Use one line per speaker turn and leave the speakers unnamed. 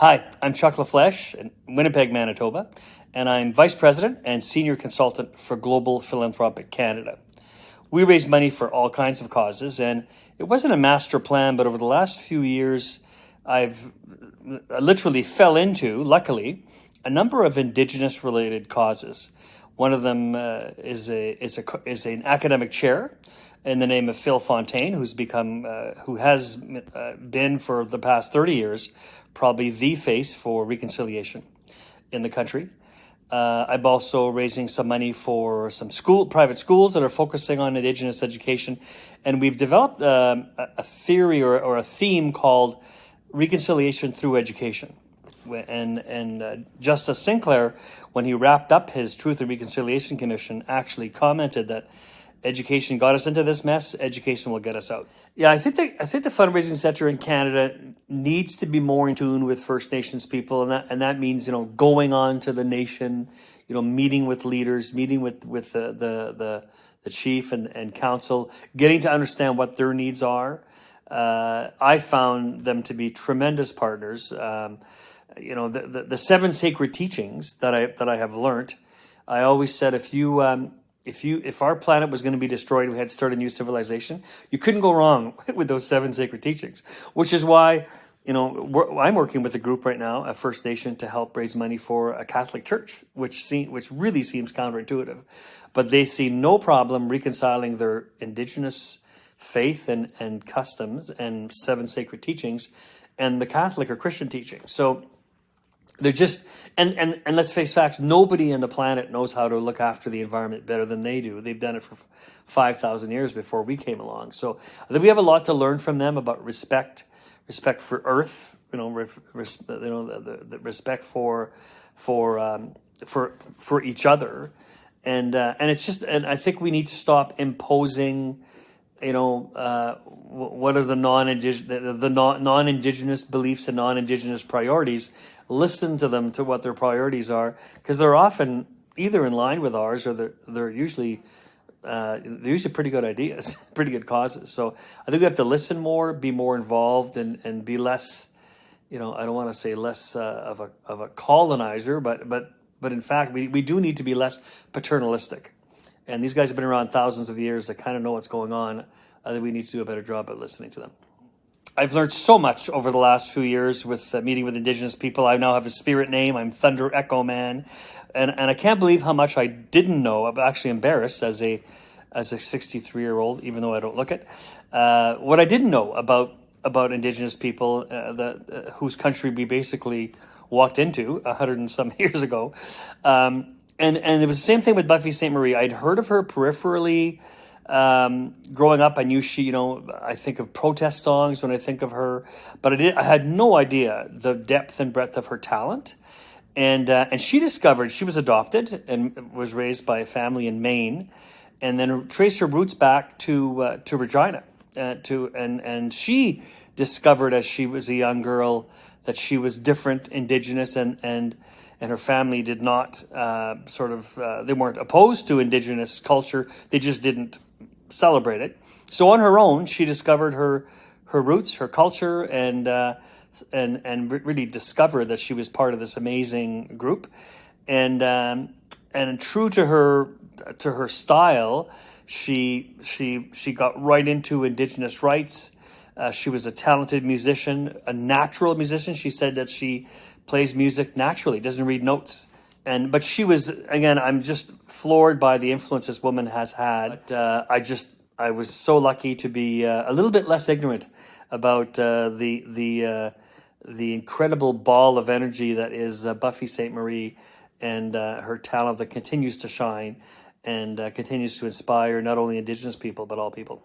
Hi, I'm Chuck LaFlèche in Winnipeg, Manitoba, and I'm Vice President and Senior Consultant for Global Philanthropic Canada. We raise money for all kinds of causes, and it wasn't a master plan, but over the last few years, I literally fell into, luckily, a number of Indigenous-related causes. One of them is an academic chair in the name of Phil Fontaine, who has been for the past 30 years probably the face for reconciliation in the country. I'm also raising some money for some private schools that are focusing on Indigenous education, and we've developed a theory or a theme called reconciliation through education. And Justice Sinclair, when he wrapped up his Truth and Reconciliation Commission, actually commented that education got us into this mess. Education will get us out. Yeah, I think the fundraising sector in Canada needs to be more in tune with First Nations people, and that means going on to the nation, meeting with leaders, meeting with the chief and council, getting to understand what their needs are. I found them to be tremendous partners. The 7 sacred teachings that I have learned. I always said if our planet was going to be destroyed, we had to start a new civilization. You couldn't go wrong with those 7 sacred teachings, which is why, I'm working with a group right now, a First Nation, to help raise money for a Catholic church, which really seems counterintuitive, but they see no problem reconciling their Indigenous faith and customs and 7 sacred teachings and the Catholic or Christian teaching. So they're just, and let's face facts, nobody on the planet knows how to look after the environment better than they do. They've done it for 5,000 years before we came along. So I think we have a lot to learn from them about respect for Earth, the respect for each other, and it's just, and I think we need to stop imposing, what are the non-Indigenous beliefs and non-Indigenous priorities. Listen to them, to what their priorities are, because they're often either in line with ours or they're usually pretty good ideas, pretty good causes. So I think we have to listen more, be more involved, and be less, I don't want to say less of a colonizer, but in fact we do need to be less paternalistic. And these guys have been around thousands of years. They kind of know what's going on. I think we need to do a better job at listening to them. I've learned so much over the last few years with meeting with Indigenous people. I now have a spirit name. I'm Thunder Echo Man. And I can't believe how much I didn't know. I'm actually embarrassed as a 63-year-old, even though I don't look it. What I didn't know about Indigenous people, whose country we basically walked into 100 and some years ago. And it was the same thing with Buffy Sainte-Marie. I'd heard of her peripherally. Growing up, I knew she, I think of protest songs when I think of her, but I had no idea the depth and breadth of her talent. And she discovered she was adopted and was raised by a family in Maine, and then traced her roots back to Regina. And she discovered as she was a young girl that she was different, Indigenous, and her family did not they weren't opposed to Indigenous culture. They just didn't celebrate it. So on her own, she discovered her roots, her culture, and really discovered that she was part of this amazing group. And true to her style, she got right into Indigenous rights. She was a talented musician, a natural musician. She said that she plays music naturally, doesn't read notes. But she was, again, I'm just floored by the influence this woman has had. I was so lucky to be a little bit less ignorant about the incredible ball of energy that is Buffy Sainte-Marie, and her talent that continues to shine and continues to inspire not only Indigenous people, but all people.